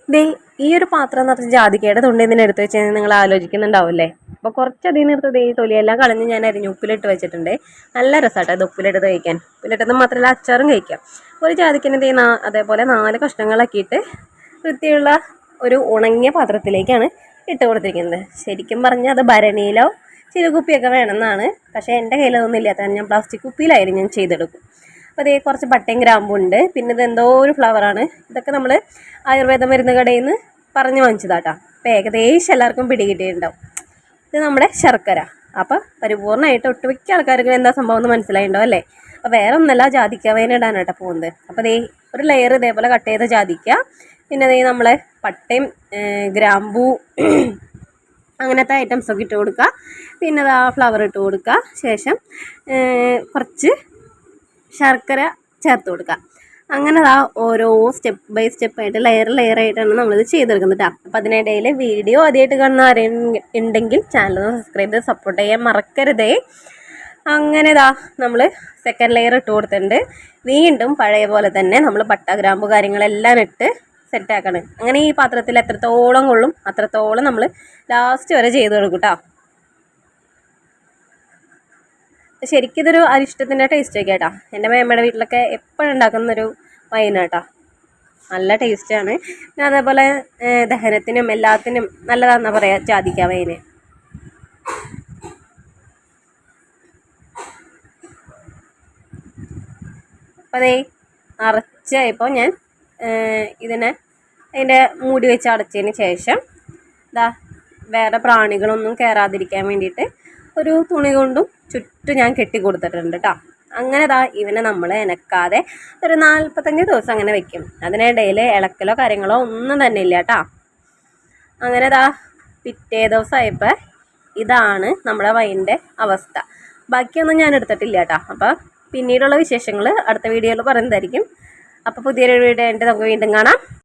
ദേ ഈ ഒരു പാത്രം നിറച്ച് ജാതിക്കയുടെ തൊണ്ട് എന്തിനാ എടുത്ത് വെച്ചാൽ നിങ്ങൾ ആലോചിക്കുന്നുണ്ടാവില്ലേ. അപ്പോൾ കുറച്ചധികം എടുത്ത് ദേ തൊലിയെല്ലാം കളഞ്ഞ് ഞാൻ അരിഞ്ഞ് ഉപ്പിലിട്ട് വെച്ചിട്ടുണ്ട്. നല്ല രസമാട്ടോ ഇത് ഉപ്പിലിട്ടത് കഴിക്കാൻ. ഉപ്പിലിട്ടത് മാത്രമല്ല അച്ചാറും കഴിക്കാം. ഒരു ജാതിക്കനെ ദേ അതേപോലെ 4 കഷ്ണങ്ങളാക്കിയിട്ട് വൃത്തിയുള്ള ഒരു ഉണങ്ങിയ പാത്രത്തിലേക്കാണ് ഇട്ട് കൊടുത്തിരിക്കുന്നത്. ശരിക്കും പറഞ്ഞാൽ അത് ഭരണിയിലോ ചില്ലുകുപ്പിയൊക്കെ വേണമെന്നാണ്. പക്ഷേ എൻ്റെ കയ്യിലതൊന്നും ഇല്ലാത്ത ഞാൻ പ്ലാസ്റ്റിക് കുപ്പിയിലായിരുന്നു ഞാൻ ചെയ്തെടുക്കും. അപ്പോൾ അതേ കുറച്ച് പട്ടയും ഗ്രാമ്പുണ്ട്. പിന്നെ ഇത് എന്തോ ഒരു ഫ്ലവറാണ്. ഇതൊക്കെ നമ്മൾ ആയുർവേദ മരുന്ന് കടയിൽ നിന്ന് പറഞ്ഞ് വാങ്ങിച്ചതാട്ടോ. അപ്പോൾ ഏകദേശം എല്ലാവർക്കും പിടികിട്ടിയിട്ടുണ്ടാവും. ഇത് നമ്മുടെ ശർക്കര. അപ്പോൾ പരിപൂർണ്ണമായിട്ട് ഒട്ടുമിക്ക ആൾക്കാർക്ക് എന്താ സംഭവം എന്ന് മനസ്സിലായിട്ടുണ്ടാവും അല്ലേ. അപ്പോൾ വേറെ ഒന്നല്ല ജാതിക്ക വേന ഇടാനാട്ടോ പോകുന്നത്. അപ്പോൾ ദേ ഒരു ലെയർ ഇതേപോലെ കട്ട് ചെയ്ത് ജാതിക്ക, പിന്നെ ദേ നമ്മളെ പട്ടയും ഗ്രാമ്പൂ അങ്ങനത്തെ ഐറ്റംസൊക്കെ ഇട്ട് കൊടുക്കുക. പിന്നെ അതാ ഫ്ലവർ ഇട്ട് കൊടുക്കുക. ശേഷം കുറച്ച് ശർക്കര ചേർത്ത് കൊടുക്കുക. അങ്ങനെ അതാ ഓരോ സ്റ്റെപ്പ് ബൈ സ്റ്റെപ്പായിട്ട് ലെയർ ആയിട്ടാണ് നമ്മളിത് ചെയ്തെടുക്കുന്നത് കേട്ടോ. അപ്പോൾ അതിനിടയിൽ വീഡിയോ ആദ്യമായിട്ട് കാണുന്ന ആരെങ്കിലും ഉണ്ടെങ്കിൽ ചാനൽ സബ്സ്ക്രൈബ് ചെയ്ത് സപ്പോർട്ട് ചെയ്യാൻ മറക്കരുതേ. അങ്ങനെ ഇതാ നമ്മൾ സെക്കൻഡ് ലെയർ ഇട്ട് കൊടുത്തിട്ടുണ്ട്. വീണ്ടും പഴയ പോലെ തന്നെ നമ്മൾ പട്ട ഗ്രാമ്പ് കാര്യങ്ങളെല്ലാം ഇട്ട് സെറ്റാക്കണം. അങ്ങനെ ഈ പാത്രത്തിൽ എത്രത്തോളം കൊള്ളും അത്രത്തോളം നമ്മൾ ലാസ്റ്റ് വരെ ചെയ്ത് കൊടുക്കും കേട്ടോ. ശരിക്കും ഇതൊരു അരിഷ്ടത്തിൻ്റെ ടേസ്റ്റ് ഒക്കെ കേട്ടോ. എൻ്റെ മേമ്മയുടെ വീട്ടിലൊക്കെ എപ്പോഴും ഉണ്ടാക്കുന്നൊരു വൈനാട്ടോ. നല്ല ടേസ്റ്റാണ്. പിന്നെ അതേപോലെ ദഹനത്തിനും എല്ലാത്തിനും നല്ലതാണെന്നാണ് പറയുക ജാതിക്ക വൈന്. അപ്പോൾ അതേ അരച്ചായപ്പോൾ ഞാൻ അതിൻ്റെ മൂടി വെച്ച് അടച്ചതിന് ശേഷം ഇതാ വേറെ പ്രാണികളൊന്നും കയറാതിരിക്കാൻ വേണ്ടിയിട്ട് ഒരു തുണി കൊണ്ടും ചുറ്റും ഞാൻ കെട്ടി കൊടുത്തിട്ടുണ്ട് കേട്ടോ. അങ്ങനെ ഇതാ ഇവനെ നമ്മൾ എനക്കാതെ ഒരു 45 ദിവസം അങ്ങനെ വെക്കും. അതിനിടയിൽ ഇളക്കലോ കാര്യങ്ങളോ ഒന്നും തന്നെ ഇല്ല കേട്ടോ. അങ്ങനെ ഇതാ പിറ്റേ ദിവസമായപ്പോൾ ഇതാണ് നമ്മുടെ വൈൻ്റെ അവസ്ഥ. ബാക്കിയൊന്നും ഞാൻ എടുത്തിട്ടില്ല കേട്ടോ. അപ്പോൾ പിന്നീടുള്ള വിശേഷങ്ങൾ അടുത്ത വീഡിയോയിൽ പറയുന്നതായിരിക്കും. അപ്പോൾ പുതിയൊരു വീഡിയോ ആയിട്ട് നമുക്ക് വീണ്ടും കാണാം.